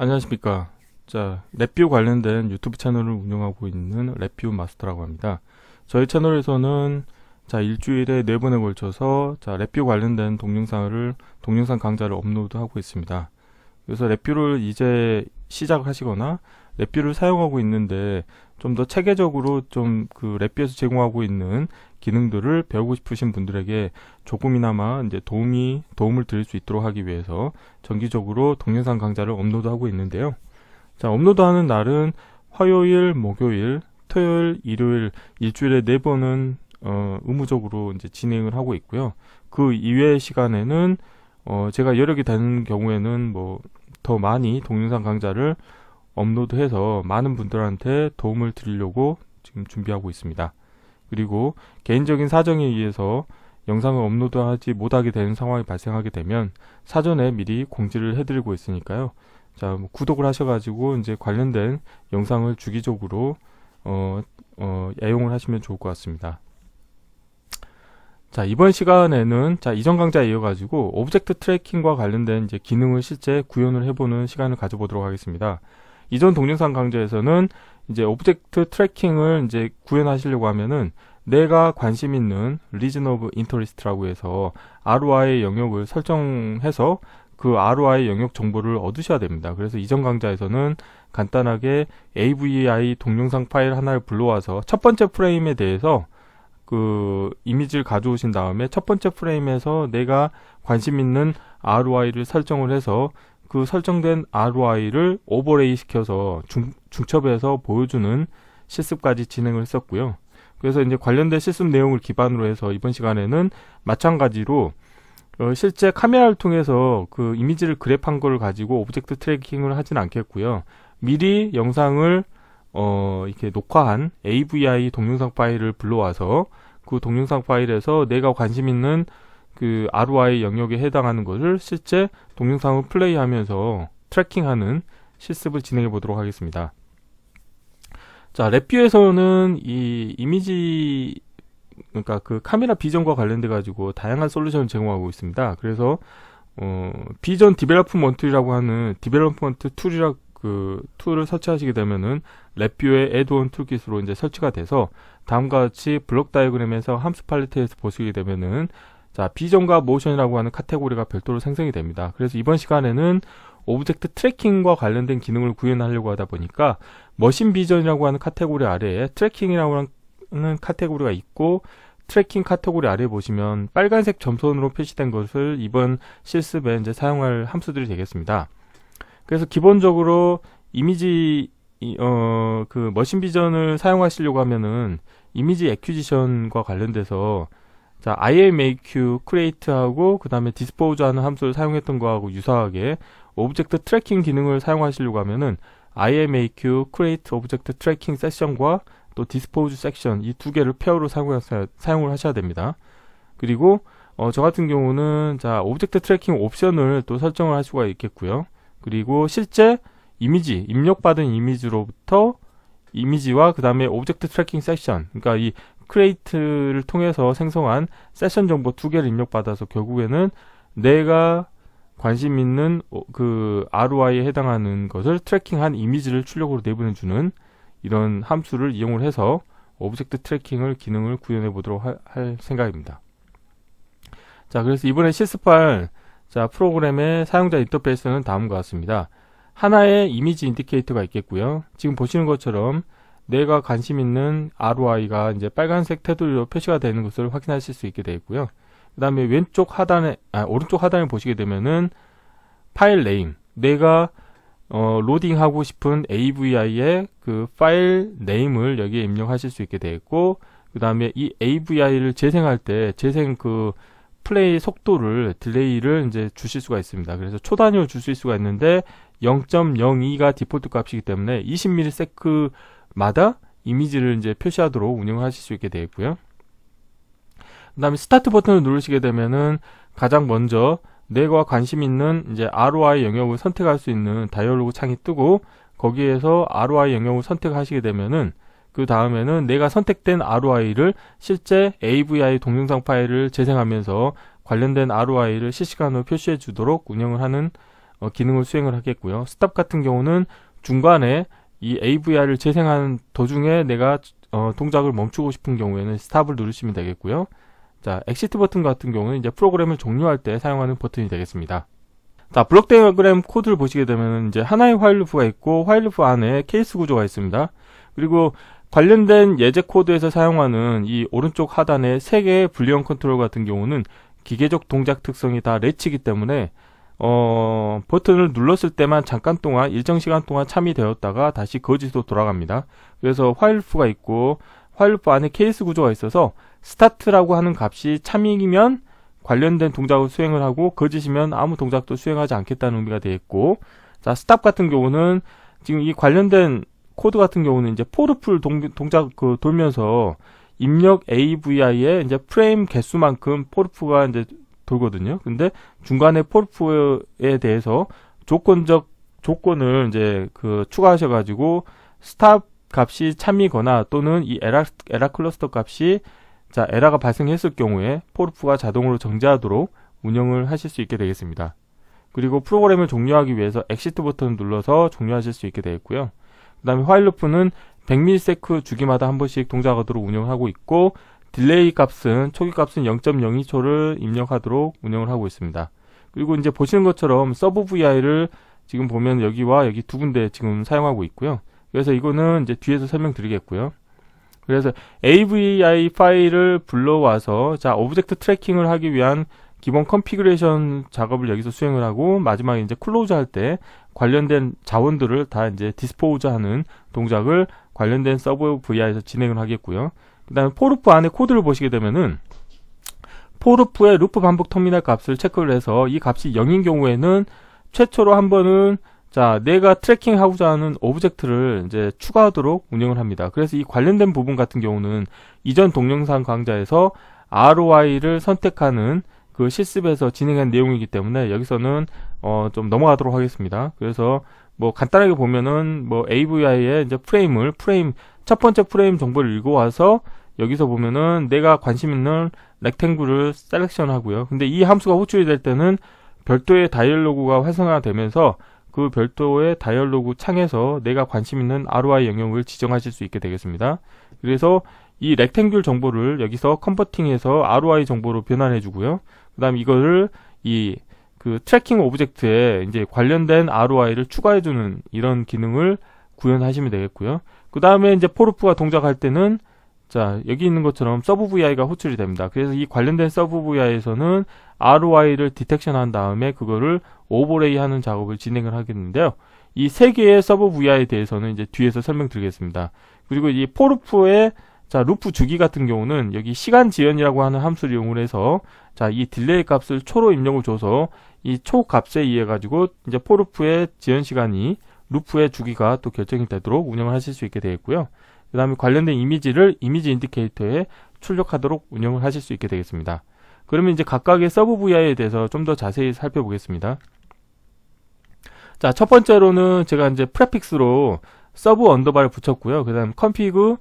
안녕하십니까. 자, 랩뷰 관련된 유튜브 채널을 운영하고 있는 랩뷰 마스터라고 합니다. 저희 채널에서는 일주일에 4번에 걸쳐서 랩뷰 관련된 동영상 강좌를 업로드하고 있습니다. 그래서 랩뷰를 이제 시작하시거나 랩뷰를 사용하고 있는데 좀 더 체계적으로 그 랩뷰에서 제공하고 있는 기능들을 배우고 싶으신 분들에게 조금이나마 이제 도움을 드릴 수 있도록 하기 위해서 정기적으로 동영상 강좌를 업로드하고 있는데요. 업로드하는 날은 화요일, 목요일, 토요일, 일요일 일주일에 4번은 의무적으로 이제 진행을 하고 있고요. 그 이외의 시간에는 제가 여력이 되는 경우에는 더 많이 동영상 강좌를 업로드해서 많은 분들한테 도움을 드리려고 지금 준비하고 있습니다. 그리고 개인적인 사정에 의해서 영상을 업로드하지 못하게 되는 상황이 발생하게 되면 사전에 미리 공지를 해드리고 있으니까요. 구독을 하셔가지고 이제 관련된 영상을 주기적으로 애용을 하시면 좋을 것 같습니다. 이번 시간에는 이전 강좌에 이어가지고 오브젝트 트래킹과 관련된 이제 기능을 실제 구현을 해보는 시간을 가져보도록 하겠습니다. 이전 동영상 강좌에서는 이제 오브젝트 트래킹을 이제 구현하시려고 하면은 내가 관심 있는 region of interest라고 해서 ROI 영역을 설정해서 그 ROI 영역 정보를 얻으셔야 됩니다. 그래서 이전 강좌에서는 간단하게 AVI 동영상 파일 하나를 불러와서 첫 번째 프레임에 대해서 그 이미지를 가져오신 다음에 첫 번째 프레임에서 내가 관심 있는 ROI를 설정을 해서 그 설정된 ROI를 오버레이 시켜서 중첩해서 보여주는 실습까지 진행을 했었고요. 그래서 이제 관련된 실습 내용을 기반으로 해서 이번 시간에는 마찬가지로 실제 카메라를 통해서 그 이미지를 그랩한 걸 가지고 오브젝트 트래킹을 하진 않겠고요. 미리 영상을 이렇게 녹화한 AVI 동영상 파일을 불러와서 그 동영상 파일에서 내가 관심 있는 그 ROI 영역에 해당하는 것을 실제 동영상을 플레이하면서 트래킹하는 실습을 진행해 보도록 하겠습니다. 랩뷰에서는 이 이미지, 그러니까 그 카메라 비전과 관련돼 가지고 다양한 솔루션을 제공하고 있습니다. 그래서 비전 디벨롭먼트라고 하는 디벨롭먼트 툴을 설치하시게 되면은 랩뷰의 애드온 툴킷으로 이제 설치가 돼서 다음과 같이 블록 다이어그램에서 함수 팔레트에서 보시게 되면은 비전과 모션이라고 하는 카테고리가 별도로 생성이 됩니다. 그래서 이번 시간에는 오브젝트 트래킹과 관련된 기능을 구현하려고 하다 보니까 머신 비전이라고 하는 카테고리 아래에 트래킹이라고 하는 카테고리가 있고, 트래킹 카테고리 아래에 보시면 빨간색 점선으로 표시된 것을 이번 실습에 이제 사용할 함수들이 되겠습니다. 그래서 기본적으로 이미지 그 머신 비전을 사용하시려고 하면은 이미지 애퀴지션과 관련돼서 IMAQ create하고 그 다음에 dispose 하는 함수를 사용했던 거하고 유사하게 오브젝트 트래킹 기능을 사용하시려고 하면은 IMAQ create object tracking section과 또 dispose section 이 두 개를 페어로 사용을 하셔야 됩니다. 그리고 저 같은 경우는 오브젝트 트래킹 옵션을 또 설정을 할 수가 있겠고요. 그리고 실제 이미지, 입력받은 이미지로부터 이미지와 그 다음에 오브젝트 트래킹 섹션, 그러니까 이 크레이트를 통해서 생성한 세션 정보 2개를 입력받아서 결국에는 내가 관심 있는 그 ROI에 해당하는 것을 트래킹한 이미지를 출력으로 내보내주는 이런 함수를 이용을 해서 오브젝트 트래킹을 기능을 구현해 보도록 할 생각입니다. 그래서 이번에 실습할 프로그램의 사용자 인터페이스는 다음과 같습니다. 하나의 이미지 인디케이터가 있겠고요. 지금 보시는 것처럼 내가 관심 있는 ROI가 이제 빨간색 테두리로 표시가 되는 것을 확인하실 수 있게 되어 있고요. 그 다음에 오른쪽 하단에 보시게 되면은 파일 네임, 내가 로딩하고 싶은 AVI의 그 파일 네임을 여기에 입력하실 수 있게 되어 있고, 그 다음에 이 AVI를 재생할 때 재생 그 플레이 속도를 딜레이를 이제 주실 수가 있습니다. 그래서 초단위로 주실 수가 있는데 0.02가 디폴트 값이기 때문에 20ms 마다 이미지를 이제 표시하도록 운영하실 수 있게 되어 있고요. 그 다음에 스타트 버튼을 누르시게 되면은 가장 먼저 내가 관심 있는 이제 ROI 영역을 선택할 수 있는 다이얼로그 창이 뜨고, 거기에서 ROI 영역을 선택하시게 되면은 그 다음에는 내가 선택된 ROI를 실제 AVI 동영상 파일을 재생하면서 관련된 ROI를 실시간으로 표시해 주도록 운영을 하는 기능을 수행을 하겠고요. 스탑 같은 경우는 중간에 이 AVI를 재생하는 도중에 내가 동작을 멈추고 싶은 경우에는 스탑을 누르시면 되겠고요. 자, 엑시트 버튼 같은 경우는 이제 프로그램을 종료할 때 사용하는 버튼이 되겠습니다. 자, 블록 디어그램 코드를 보시게 되면 이제 하나의 화일 루프가 있고 화일 루프 안에 케이스 구조가 있습니다. 그리고 관련된 예제 코드에서 사용하는 이 오른쪽 하단의 3개의 불리언 컨트롤 같은 경우는 기계적 동작 특성이 다 렛치이기 때문에 버튼을 눌렀을 때만 잠깐 동안 일정 시간 동안 참이되었다가 다시 거짓으로 돌아갑니다. 그래서 화일 루프가 있고 화일 루프 안에 케이스 구조가 있어서 스타트라고 하는 값이 참이면 관련된 동작을 수행을 하고 거짓이면 아무 동작도 수행하지 않겠다는 의미가 되겠고, 자, 스탑 같은 경우는 지금 이 관련된 코드 같은 경우는 이제 포르풀 동작 돌면서 입력 AVI의 이제 프레임 개수만큼 포르프가 이제 돌거든요. 근데 중간에 포르프에 대해서 조건을 이제 추가하셔가지고 스탑 값이 참이거나 또는 이 에라 클러스터 값이 자, 에러가 발생했을 경우에 포르프가 자동으로 정지하도록 운영을 하실 수 있게 되겠습니다. 그리고 프로그램을 종료하기 위해서 엑시트 버튼을 눌러서 종료하실 수 있게 되겠고요. 그 다음에 화일 루프는 100ms 주기마다 한 번씩 동작하도록 운영을 하고 있고, 딜레이 값은 초기 값은 0.02초를 입력하도록 운영을 하고 있습니다. 그리고 이제 보시는 것처럼 서브 VI를 지금 보면 여기와 여기 두 군데 지금 사용하고 있고요. 그래서 이거는 이제 뒤에서 설명드리겠고요. 그래서 AVI 파일을 불러와서 자, 오브젝트 트래킹을 하기 위한 기본 컨피그레이션 작업을 여기서 수행을 하고, 마지막에 이제 클로즈 할 때 관련된 자원들을 다 이제 디스포즈 하는 동작을 관련된 서브 VI에서 진행을 하겠고요. 그 다음에 포르프 안에 코드를 보시게 되면은 포르프의 루프 반복 터미널 값을 체크를 해서 이 값이 0인 경우에는 최초로 한 번은 자, 내가 트래킹하고자 하는 오브젝트를 이제 추가하도록 운영을 합니다. 그래서 이 관련된 부분 같은 경우는 이전 동영상 강좌에서 ROI를 선택하는 그 실습에서 진행한 내용이기 때문에 여기서는 좀 넘어가도록 하겠습니다. 그래서 뭐 간단하게 보면은 뭐 AVI의 이제 프레임 첫 번째 프레임 정보를 읽어와서 여기서 보면은 내가 관심 있는 렉탱글을 셀렉션 하고요. 근데 이 함수가 호출이 될 때는 별도의 다이얼로그가 활성화되면서 그 별도의 다이얼로그 창에서 내가 관심 있는 ROI 영역을 지정하실 수 있게 되겠습니다. 그래서 이 렉탱글 정보를 여기서 컨버팅해서 ROI 정보로 변환해 주고요. 그 다음 이거를 트래킹 오브젝트에 이제 관련된 ROI를 추가해 주는 이런 기능을 구현하시면 되겠고요. 그 다음에 이제 포르프가 동작할 때는 자, 여기 있는 것처럼 서브 VI가 호출이 됩니다. 그래서 이 관련된 서브 VI에서는 ROI를 디텍션 한 다음에 그거를 오버레이 하는 작업을 진행을 하겠는데요. 이 세 개의 서브 VI에 대해서는 이제 뒤에서 설명드리겠습니다. 그리고 이 포르프의 자, 루프 주기 같은 경우는 여기 시간 지연이라고 하는 함수를 이용을 해서 자, 이 딜레이 값을 초로 입력을 줘서 이 초 값에 의해 가지고 이제 포르프의 지연 시간이 루프의 주기가 또 결정이 되도록 운영을 하실 수 있게 되겠고요. 그 다음에 관련된 이미지를 이미지 인디케이터에 출력하도록 운영을 하실 수 있게 되겠습니다. 그러면 이제 각각의 서브 VI에 대해서 좀 더 자세히 살펴보겠습니다. 자, 첫 번째로는 제가 이제 프레픽스로 서브 언더바를 붙였고요. 그 다음 config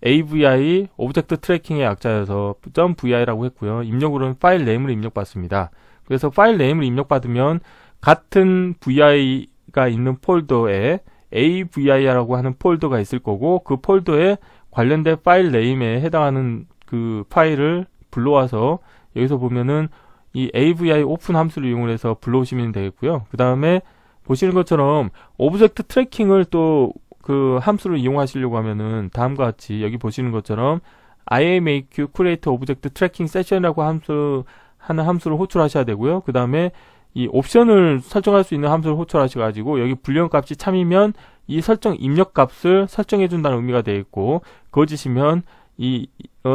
AVI 오브젝트 트래킹의 약자여서 .vi라고 했고요. 입력으로는 파일 네임을 입력받습니다. 그래서 파일 네임을 입력받으면 같은 VI가 있는 폴더에 AVI라고 하는 폴더가 있을 거고, 그 폴더에 관련된 파일 네임에 해당하는 그 파일을 불러와서 여기서 보면은 이 AVI 오픈 함수를 이용해서 불러오시면 되겠고요. 그 다음에 보시는 것처럼 오브젝트 트래킹을 또 그 함수를 이용하시려고 하면은 다음과 같이 여기 보시는 것처럼 IAMAQ create object tracking session이라고 하는 함수를 호출하셔야 되고요. 그 다음에 이 옵션을 설정할 수 있는 함수를 호출하셔가지고 여기 불리언 값이 참이면 이 설정 입력 값을 설정해 준다는 의미가 되어 있고, 거짓이면 이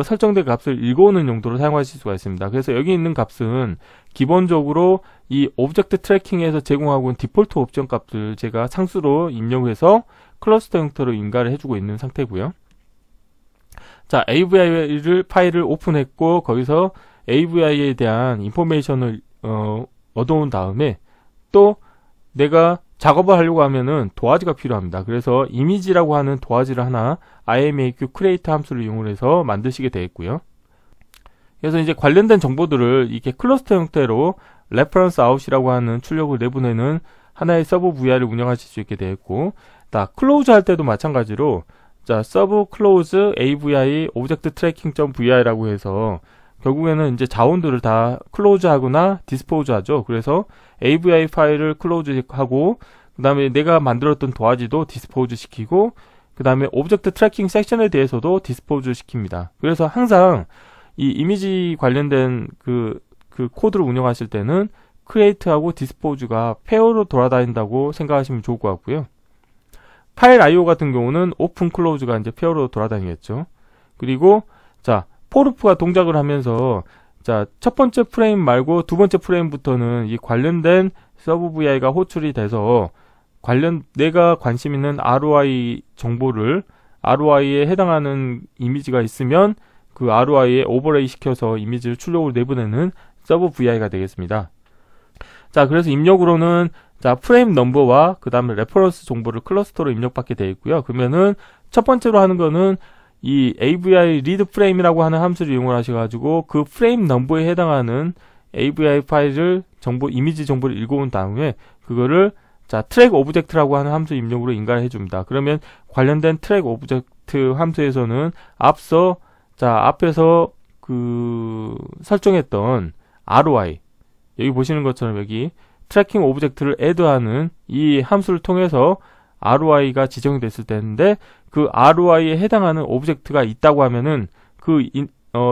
설정된 값을 읽어오는 용도로 사용하실 수가 있습니다. 그래서 여기 있는 값은 기본적으로 이 오브젝트 트래킹에서 제공하고 있는 디폴트 옵션 값을 제가 상수로 입력해서 클러스터 형태로 인가를 해주고 있는 상태고요. 자, AVI 파일을 오픈했고 거기서 AVI에 대한 인포메이션을 얻어온 다음에 또 내가 작업을 하려고 하면은 도화지가 필요합니다. 그래서 이미지라고 하는 도화지를 하나 IAMAQ create 함수를 이용해서 만드시게 되겠고요. 그래서 이제 관련된 정보들을 이렇게 클러스터 형태로 reference out이라고 하는 출력을 내보내는 하나의 서브 VI를 운영하실 수 있게 되어 있고, 클로즈 할 때도 마찬가지로 서브 클로즈 AVI 오브젝트 트래킹.vi라고 해서 결국에는 이제 자원들을 다 클로즈 하거나 디스포즈 하죠. 그래서 AVI 파일을 클로즈 하고, 그 다음에 내가 만들었던 도화지도 디스포즈 시키고, 그 다음에 오브젝트 트래킹 섹션에 대해서도 디스포즈 시킵니다. 그래서 항상 이 이미지 관련된 그 코드를 운영하실 때는 create하고 dispose가 페어로 돌아다닌다고 생각하시면 좋을 것 같고요. 파일 IO 같은 경우는 open close가 이제 페어로 돌아다니겠죠. 그리고 포르프가 동작을 하면서 첫 번째 프레임 말고 두 번째 프레임부터는 이 관련된 서브 VI가 호출이 돼서 내가 관심 있는 ROI 정보를 ROI에 해당하는 이미지가 있으면 그 ROI에 오버레이 시켜서 이미지를 출력으로 내보내는 서브 VI가 되겠습니다. 그래서 입력으로는 프레임 넘버와 그 다음에 레퍼런스 정보를 클러스터로 입력받게 되어 있고요. 그러면은 첫 번째로 하는 거는 이 AVI read frame이라고 하는 함수를 이용을 하셔가지고 그 프레임 넘버에 해당하는 AVI 파일을 이미지 정보를 읽어온 다음에 그거를 트랙 오브젝트라고 하는 함수 입력으로 인가를 해줍니다. 그러면 관련된 트랙 오브젝트 함수에서는 앞에서 설정했던 ROI, 여기 보시는 것처럼 여기 트래킹 오브젝트를 add하는 이 함수를 통해서 ROI가 지정이 됐을 때인데, 그 ROI에 해당하는 오브젝트가 있다고 하면은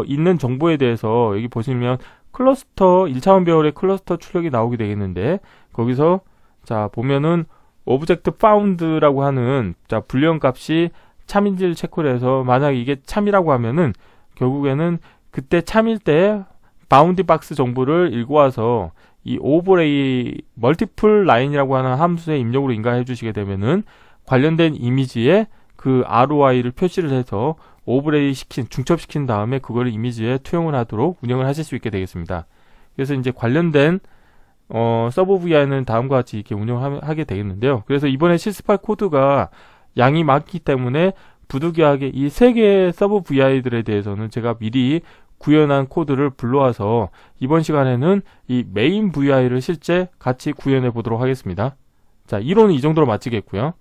있는 정보에 대해서 여기 보시면 클러스터 1차원 배열의 클러스터 출력이 나오게 되겠는데, 거기서 보면은 오브젝트 found라고 하는 불리언 값이 참인지를 체크를 해서 만약 이게 참이라고 하면은 결국에는 그때 참일 때 바운디 박스 정보를 읽어와서 이 오버레이 멀티플 라인이라고 하는 함수의 입력으로 인가해 주시게 되면은 관련된 이미지에 그 ROI를 표시를 해서 오버레이 중첩시킨 다음에 그거를 이미지에 투영을 하도록 운영을 하실 수 있게 되겠습니다. 그래서 이제 관련된 서브 VI는 다음과 같이 이렇게 운영하게 되겠는데요. 그래서 이번에 실습할 코드가 양이 많기 때문에 부득이하게 이 세 개의 서브 VI들에 대해서는 제가 미리 구현한 코드를 불러와서 이번 시간에는 이 메인 VI를 실제 같이 구현해 보도록 하겠습니다. 이론은 이 정도로 마치겠고요.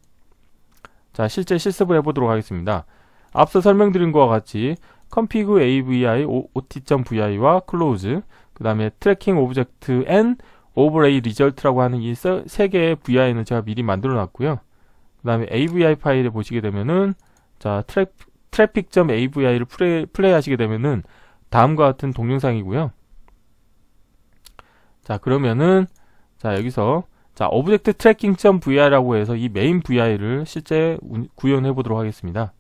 실제 실습을 해보도록 하겠습니다. 앞서 설명드린 것과 같이 config AVI ot.vi와 close, 그 다음에 tracking object and overlay result라고 하는 이 세 개의 VI는 제가 미리 만들어 놨고요. 그 다음에 AVI 파일에 보시게 되면은 traffic.avi를 플레이 하시게 되면은 다음과 같은 동영상이고요. 그러면은 여기서 오브젝트 트래킹.vi라고 해서 이 메인 VI를 실제 구현해 보도록 하겠습니다.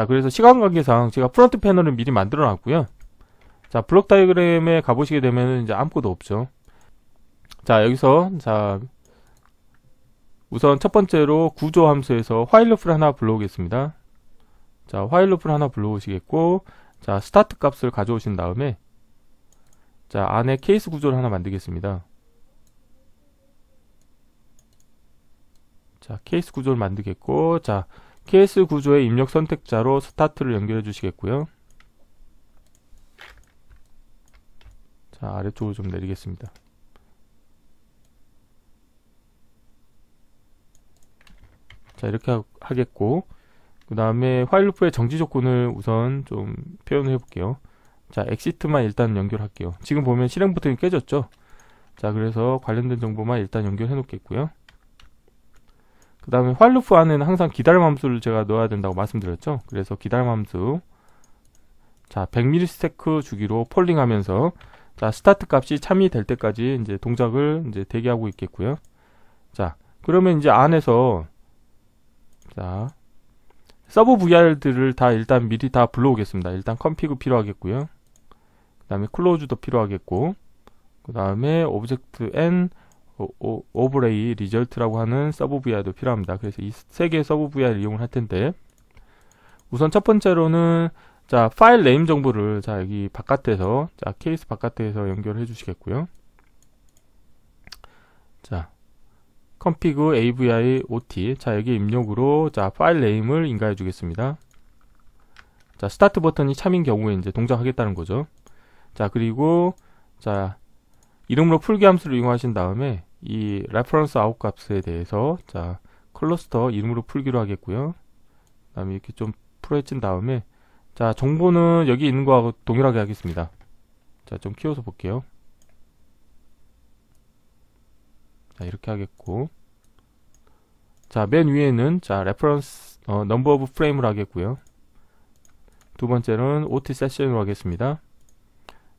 그래서 시간 관계상 제가 프론트 패널을 미리 만들어 놨고요. 블록 다이어그램에 가보시게 되면은 이제 아무것도 없죠. 여기서 우선 첫 번째로 구조 함수에서 while loop를 하나 불러오겠습니다. while loop를 하나 불러오시겠고, 스타트 값을 가져오신 다음에 안에 케이스 구조를 하나 만들겠습니다. 케이스 구조를 만들겠고, 케이스 구조의 입력 선택자로 스타트를 연결해 주시겠고요. 아래쪽으로 좀 내리겠습니다. 이렇게 하겠고, 그 다음에 while loop의 정지 조건을 우선 좀 표현을 해볼게요. exit만 일단 연결할게요. 지금 보면 실행 버튼이 깨졌죠. 그래서 관련된 정보만 일단 연결해 놓겠고요. 그 다음에 while loop 안에는 항상 기다림 함수를 제가 넣어야 된다고 말씀드렸죠. 그래서 기다림 함수 100ms 주기로 폴링 하면서 스타트 값이 참이 될 때까지 이제 동작을 이제 대기하고 있겠고요. 그러면 이제 안에서 서브 VR들을 다 일단 미리 다 불러오겠습니다. 일단 config 필요하겠고요. 그 다음에 close도 필요하겠고, 그 다음에 object and overlay result라고 하는 서브 VR도 필요합니다. 그래서 이 세 개의 서브 VR을 이용을 할 텐데, 우선 첫 번째로는 파일 네임 정보를 여기 바깥에서 케이스 바깥에서 연결해 주시겠고요. config AVI OT 여기 입력으로 파일 네임을 인가해 주겠습니다. 스타트 버튼이 참인 경우에 이제 동작하겠다는 거죠. 그리고 이름으로 풀기 함수를 이용하신 다음에 이 reference out 값에 대해서 자 클러스터 이름으로 풀기로 하겠고요. 그 다음에 이렇게 좀 풀어헤친 다음에 자 정보는 여기 있는 거하고 동일하게 하겠습니다. 자 좀 키워서 볼게요. 자 이렇게 하겠고, 자 맨 위에는 자 reference number of frame를 하겠고요. 두 번째는 OT 세션으로 하겠습니다.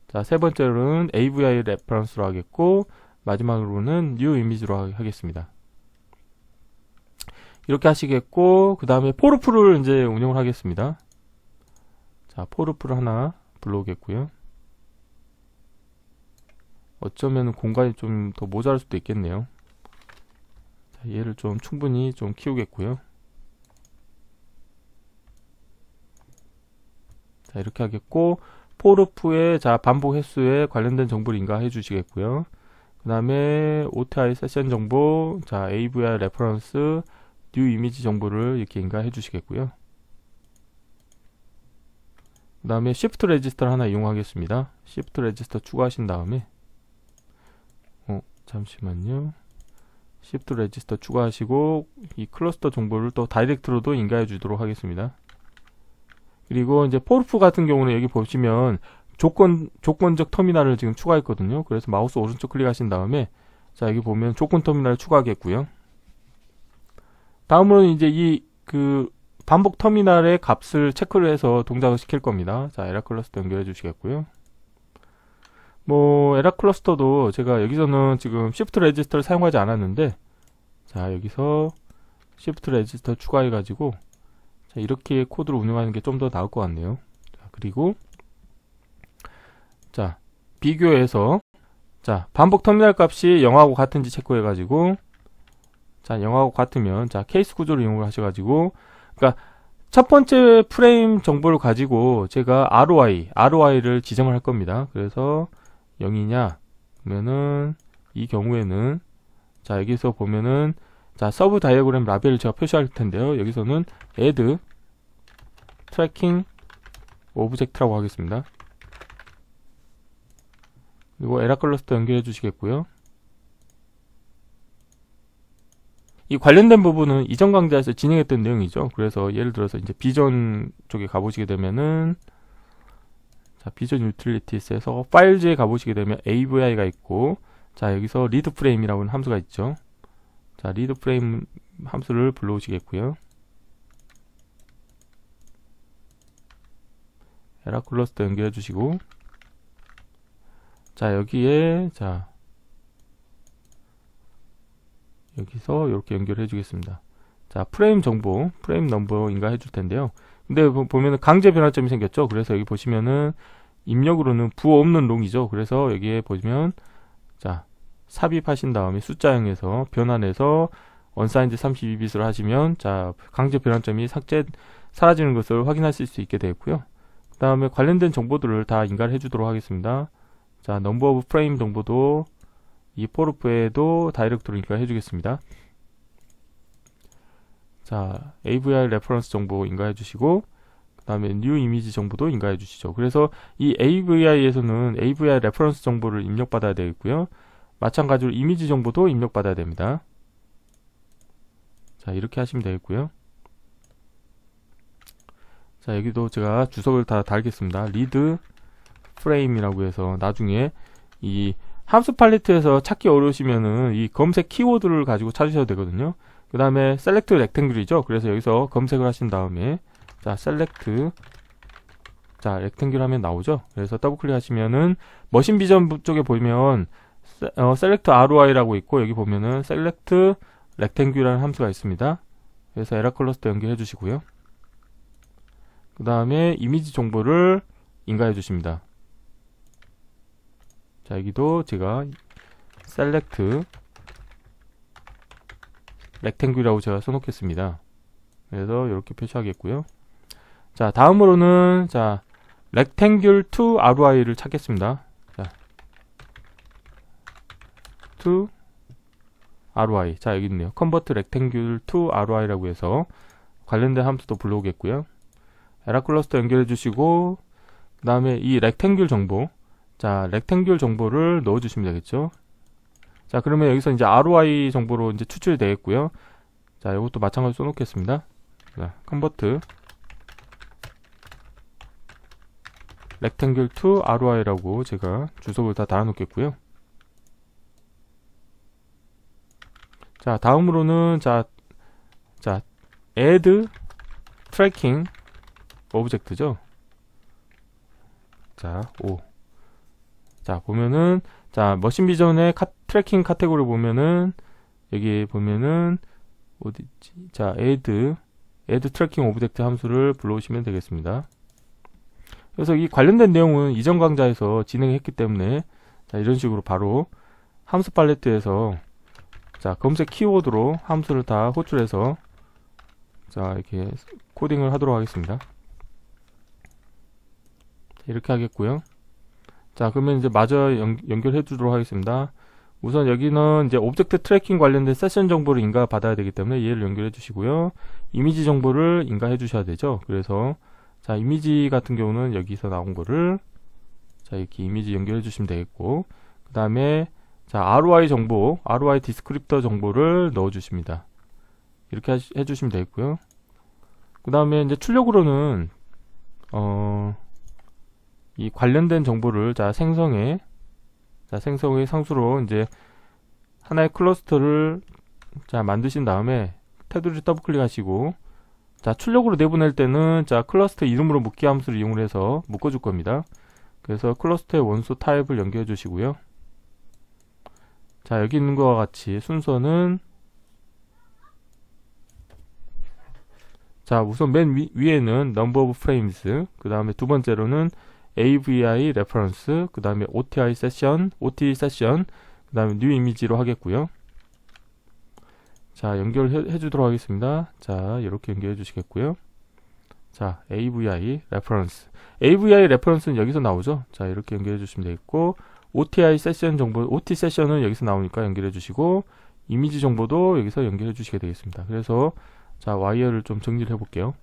자 세 번째로는 AVI reference로 하겠고, 마지막으로는 new image로 하겠습니다. 이렇게 하시겠고, 그 다음에 포르프를 이제 운영을 하겠습니다. 자 포르프를 하나 불러오겠고요. 어쩌면 공간이 좀 더 모자랄 수도 있겠네요. 자, 얘를 좀 충분히 좀 키우겠고요. 자 이렇게 하겠고, 포르프의 자 반복 횟수에 관련된 정보를 인가해 주시겠고요. 그 다음에 OTI 세션 정보, 자 AVI 레퍼런스, 뉴 이미지 정보를 이렇게 인가해 주시겠고요. 그 다음에 shift 레지스터를 하나 이용하겠습니다. shift 레지스터 추가하신 다음에 잠시만요. shift 레지스터 추가하시고 이 클러스터 정보를 또 다이렉트로도 인가해 주도록 하겠습니다. 그리고 이제 포르프 같은 경우는 여기 보시면 조건적 터미널을 지금 추가했거든요. 그래서 마우스 오른쪽 클릭하신 다음에 자 여기 보면 조건 터미널을 추가하겠고요. 다음으로는 이제 이 반복 터미널의 값을 체크를 해서 동작을 시킬 겁니다. 자 에라 클러스터 연결해 주시겠고요. 에라 클러스터도 제가 여기서는 지금 shift 레지스터를 사용하지 않았는데, 자 여기서 shift 레지스터 추가해 가지고 자 이렇게 코드를 운영하는 게 좀 더 나을 것 같네요. 자, 그리고 자 비교해서 자 반복 터미널 값이 0하고 같은지 체크해 가지고, 자 0하고 같으면 자 케이스 구조를 이용을 하셔 가지고, 그러니까 첫 번째 프레임 정보를 가지고 제가 ROI를 지정을 할 겁니다. 그래서 0이냐 그러면은 이 경우에는 자 여기서 보면은 자 서브 다이어그램 라벨을 제가 표시할 텐데요. 여기서는 add tracking object라고 하겠습니다. 그리고 에라 클러스터 연결해 주시겠고요. 이 관련된 부분은 이전 강좌에서 진행했던 내용이죠. 그래서 예를 들어서 이제 비전 쪽에 가보시게 되면은 자 비전 유틸리티스에서 파일즈에 가보시게 되면 AVI가 있고, 자 여기서 read frame이라고 하는 함수가 있죠. 자 read frame 함수를 불러오시겠고요. 에라 클러스터 연결해 주시고, 자 여기에 자 여기서 이렇게 연결해 주겠습니다. 자 프레임 정보, 프레임 넘버 인가해 줄 텐데요. 근데 보면은 강제 변환점이 생겼죠. 그래서 여기 보시면은 입력으로는 부호 없는 롱이죠. 그래서 여기에 보시면 자 삽입하신 다음에 숫자형에서 변환해서 unsigned 32bit으로 하시면 자 강제 변환점이 사라지는 것을 확인하실 수 있게 되었고요. 그 다음에 관련된 정보들을 다 인가를 해주도록 하겠습니다. 자 number of frame 정보도 이 포르프에도 다이렉트로 인가해 주겠습니다. 자 AVI 레퍼런스 정보 인가해 주시고, 그 다음에 new 이미지 정보도 인가해 주시죠. 그래서 이 AVI에서는 AVI 레퍼런스 정보를 입력받아야 되겠고요. 마찬가지로 이미지 정보도 입력받아야 됩니다. 자 이렇게 하시면 되겠고요. 자 여기도 제가 주석을 다 달겠습니다. read frame이라고 해서 나중에 이 함수 팔레트에서 찾기 어려우시면은 이 검색 키워드를 가지고 찾으셔도 되거든요. 그 다음에 select rectangle이죠. 그래서 여기서 검색을 하신 다음에 자 select 자 rectangle 하면 나오죠. 그래서 더블 클릭 하시면은 머신 비전 쪽에 보면 select ROI라고 있고, 여기 보면은 select rectangle라는 함수가 있습니다. 그래서 에라 클러스터 연결해 주시고요. 그 다음에 이미지 정보를 인가해 주십니다. 자 여기도 제가 select rectangle이라고 제가 써놓겠습니다. 그래서 이렇게 표시하겠고요. 자 다음으로는 자 rectangle to ROI를 찾겠습니다. 자 to ROI, 자 여기 있네요. convert rectangle to ROI라고 해서 관련된 함수도 불러오겠고요. 에라 클러스터 연결해 주시고, 그 다음에 이 rectangle 정보, 자, 렉탱귤 정보를 넣어주시면 되겠죠. 자, 그러면 여기서 이제 ROI 정보로 이제 추출이 되겠고요. 자, 이것도 마찬가지로 써놓겠습니다. 자, convert rectangle to ROI라고 제가 주석을 다 달아놓겠고요. 자, 다음으로는 자, add tracking object죠. 자, 자, 보면은, 자, 머신 비전의 트래킹 카테고리 보면은, 여기 보면은, 어디지? 자, add tracking object 함수를 불러오시면 되겠습니다. 그래서 이 관련된 내용은 이전 강좌에서 진행했기 때문에, 자, 이런 식으로 바로 함수 팔레트에서, 자, 검색 키워드로 함수를 다 호출해서, 자, 이렇게 코딩을 하도록 하겠습니다. 이렇게 하겠고요. 자, 그러면 이제 마저 연결해 주도록 하겠습니다. 우선 여기는 이제 오브젝트 트래킹 관련된 세션 정보를 인가 받아야 되기 때문에 얘를 연결해 주시고요. 이미지 정보를 인가해 주셔야 되죠. 그래서 자, 이미지 같은 경우는 여기서 나온 거를 자, 이렇게 이미지 연결해 주시면 되겠고, 그 다음에 자, ROI 정보, ROI 디스크립터 정보를 넣어 주십니다. 이렇게 해 주시면 되겠고요. 그 다음에 이제 출력으로는 이 관련된 정보를 자, 생성의 상수로 이제 하나의 클러스터를 자, 만드신 다음에 테두리 더블 클릭하시고, 자, 출력으로 내보낼 때는 자, 클러스터 이름으로 묶기 함수를 이용해서 묶어줄 겁니다. 그래서 클러스터의 원소 타입을 연결해 주시고요. 자, 여기 있는 것과 같이 순서는 자, 우선 맨 위에는 number of frames, 그 다음에 두 번째로는 AVI reference, 그 다음에 OTI session, 그 다음에 new image로 하겠고요. 자, 연결해 주도록 하겠습니다. 자, 이렇게 연결해 주시겠고요. 자, AVI reference는 여기서 나오죠. 자, 이렇게 연결해 주시면 되겠고, OTI session 정보, OT 세션은 여기서 나오니까 연결해 주시고, 이미지 정보도 여기서 연결해 주시게 되겠습니다. 그래서 자, 와이어를 좀 정리를 해 볼게요.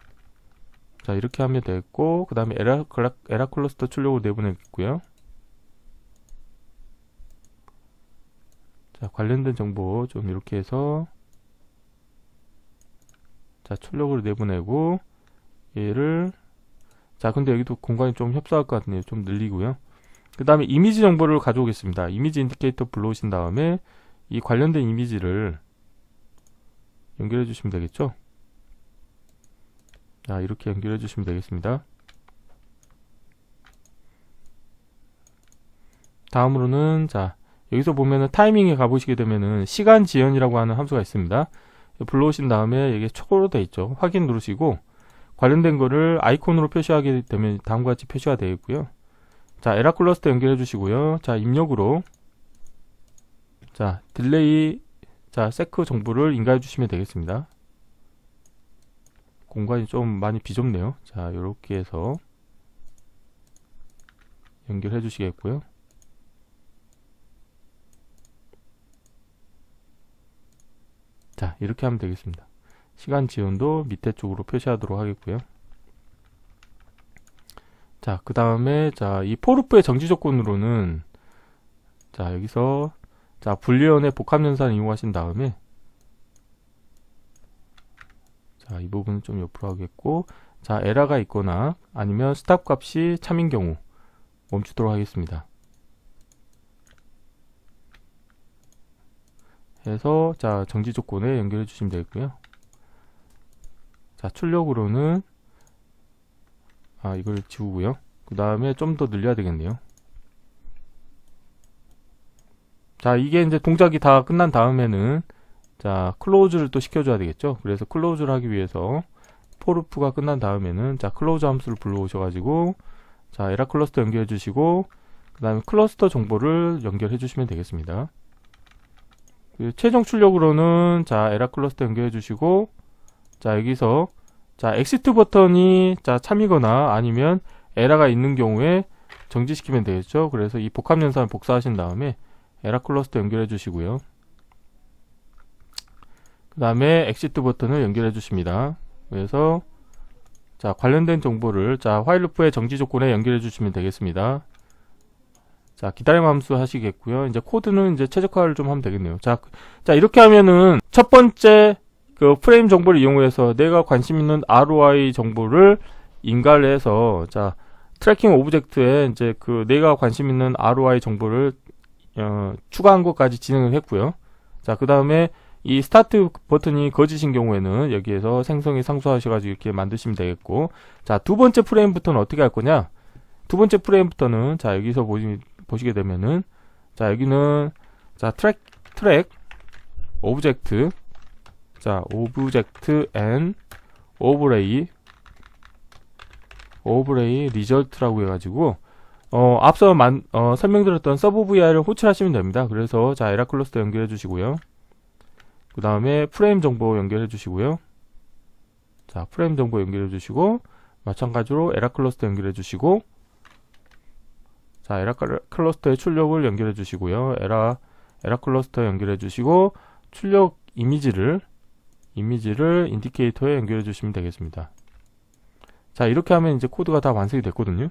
자, 이렇게 하면 되겠고, 그 다음에 에라 클러스터 출력으로 내보내겠고요. 자, 관련된 정보 좀 이렇게 해서 자, 출력으로 내보내고, 얘를 자, 근데 여기도 공간이 좀 협소할 것 같네요. 좀 늘리고요. 그 다음에 이미지 정보를 가져오겠습니다. 이미지 인디케이터 불러오신 다음에 이 관련된 이미지를 연결해 주시면 되겠죠. 자, 이렇게 연결해 주시면 되겠습니다. 다음으로는 자, 여기서 보면은 타이밍에 가보시게 되면은 시간 지연이라고 하는 함수가 있습니다. 불러오신 다음에 여기 초고로 되어 있죠. 확인 누르시고 관련된 거를 아이콘으로 표시하게 되면 다음과 같이 표시가 되어 있고요. 자, 에라 클러스터 연결해 주시고요. 자, 입력으로 자, 딜레이 자, 세크 정보를 인가해 주시면 되겠습니다. 공간이 좀 많이 비좁네요. 자, 요렇게 해서 연결해 주시겠고요. 자, 이렇게 하면 되겠습니다. 시간 지연도 밑에 쪽으로 표시하도록 하겠고요. 자, 그 다음에 자, 이 포르프의 정지 조건으로는 자, 여기서 자, 불리언의 복합연산을 이용하신 다음에 자, 이 부분은 좀 옆으로 하겠고, 자, 에러가 있거나 아니면 스탑 값이 참인 경우 멈추도록 하겠습니다. 해서 자, 정지 조건에 연결해 주시면 되겠고요. 자, 출력으로는 이걸 지우고요. 그 다음에 좀 더 늘려야 되겠네요. 자, 이게 이제 동작이 다 끝난 다음에는 자, 클로즈를 또 시켜줘야 되겠죠. 그래서 클로즈를 하기 위해서 포르프가 끝난 다음에는 자, 클로즈 함수를 불러오셔가지고 자, 에라 클러스터 연결해 주시고 그 다음에 클러스터 정보를 연결해 주시면 되겠습니다. 최종 출력으로는 자, 에라 클러스터 연결해 주시고 자, 여기서 자, 엑시트 버튼이 자, 참이거나 아니면 에러가 있는 경우에 정지시키면 되겠죠. 그래서 이 복합연산을 복사하신 다음에 에라 클러스터 연결해 주시고요. 그 다음에 엑시트 버튼을 연결해 주십니다. 그래서 자, 관련된 정보를 자, 화일 루프의 정지 조건에 연결해 주시면 되겠습니다. 자, 기다림 함수 하시겠고요. 이제 코드는 이제 최적화를 좀 하면 되겠네요. 자, 이렇게 하면은 첫 번째 그 프레임 정보를 이용해서 내가 관심 있는 ROI 정보를 인가를 해서, 자, 트래킹 오브젝트에 이제 그 내가 관심 있는 ROI 정보를 추가한 것까지 진행을 했고요. 자, 그 다음에 이 스타트 버튼이 거짓인 경우에는 여기에서 생성에 상수하셔가지고 이렇게 만드시면 되겠고, 자, 두 번째 프레임부터는 어떻게 할 거냐? 두 번째 프레임부터는, 자, 여기서 보시게 되면은, 자, 여기는, 자, 트랙 오브젝트, 자, 오브젝트 앤 오버레이 리절트라고 해가지고, 앞서 설명드렸던 서브 VI를 호출하시면 됩니다. 그래서, 자, 에라 클러스터 연결해 주시고요. 그 다음에 프레임 정보 연결해 주시고요. 자, 프레임 정보 연결해 주시고, 마찬가지로 에라 클러스터 연결해 주시고, 자, 에라 클러스터의 출력을 연결해 주시고요. 에라 클러스터 연결해 주시고, 출력 이미지를 인디케이터에 연결해 주시면 되겠습니다. 자, 이렇게 하면 이제 코드가 다 완성이 됐거든요.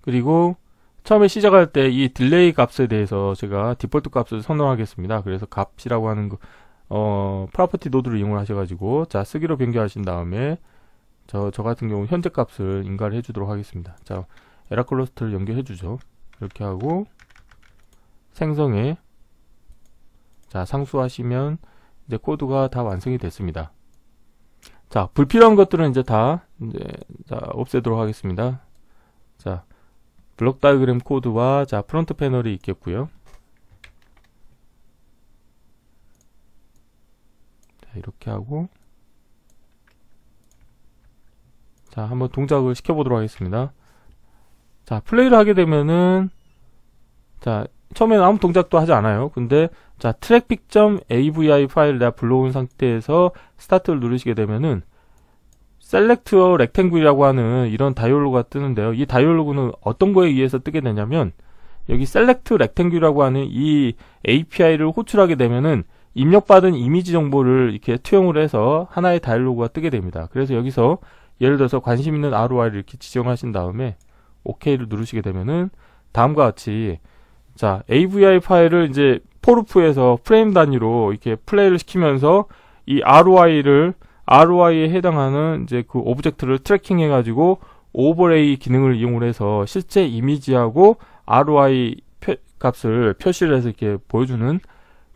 그리고 처음에 시작할 때 이 딜레이 값에 대해서 제가 디폴트 값을 선언하겠습니다. 그래서 값이라고 하는 거, 프로퍼티 노드를 이용을 하셔가지고, 자, 쓰기로 변경하신 다음에, 저 같은 경우 현재 값을 인가를 해주도록 하겠습니다. 자, 에라 클러스터를 연결해주죠. 이렇게 하고, 생성에, 자, 상수하시면, 이제 코드가 다 완성이 됐습니다. 자, 불필요한 것들은 이제 다, 자, 없애도록 하겠습니다. 자, 블록 다이어그램 코드와, 자, 프론트 패널이 있겠고요. 자, 이렇게 하고, 자, 한번 동작을 시켜보도록 하겠습니다. 자, 플레이를 하게 되면은, 자, 처음에는 아무 동작도 하지 않아요. 근데, 자, traffic.avi 파일을 내가 불러온 상태에서 스타트를 누르시게 되면은, select a rectangle이라고 하는 이런 다이얼로그가 뜨는데요. 이 다이얼로그는 어떤 거에 의해서 뜨게 되냐면, 여기 select rectangle이라고 하는 이 API를 호출하게 되면은, 입력받은 이미지 정보를 이렇게 투영을 해서 하나의 다이얼로그가 뜨게 됩니다. 그래서 여기서 예를 들어서 관심 있는 ROI를 이렇게 지정하신 다음에 OK를 누르시게 되면은 다음과 같이, 자, AVI 파일을 이제 포르프에서 프레임 단위로 이렇게 플레이를 시키면서 이 ROI에 해당하는 이제 그 오브젝트를 트래킹 해가지고 오버레이 기능을 이용을 해서 실제 이미지하고 ROI 값을 표시를 해서 이렇게 보여주는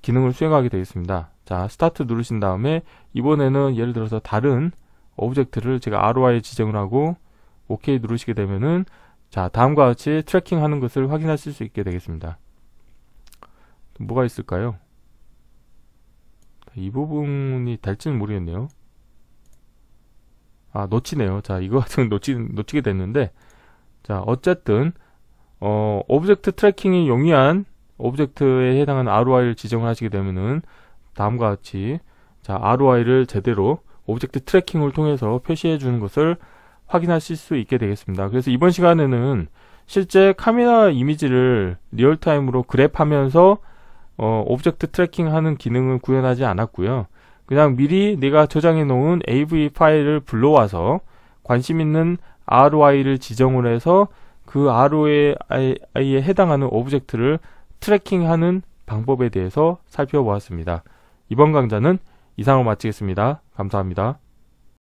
기능을 수행하게 되겠습니다. 자, 스타트 누르신 다음에 이번에는 예를 들어서 다른 오브젝트를 제가 ROI 지정을 하고 OK 누르시게 되면은, 자, 다음과 같이 트래킹 하는 것을 확인하실 수 있게 되겠습니다. 뭐가 있을까요? 이 부분이 될지는 모르겠네요. 아, 놓치네요. 자, 이거 같은 놓치게 됐는데, 자, 어쨌든 오브젝트 트래킹이 용이한 오브젝트에 해당하는 ROI를 지정을 하시게 되면은 다음과 같이, 자, ROI를 제대로 오브젝트 트래킹을 통해서 표시해 주는 것을 확인하실 수 있게 되겠습니다. 그래서 이번 시간에는 실제 카메라 이미지를 리얼타임으로 그랩하면서 오브젝트 트래킹 하는 기능을 구현하지 않았고요. 그냥 미리 내가 저장해 놓은 AV 파일을 불러와서 관심 있는 ROI를 지정을 해서 그 ROI에 해당하는 오브젝트를 트래킹하는 방법에 대해서 살펴보았습니다. 이번 강좌는 이상으로 마치겠습니다. 감사합니다.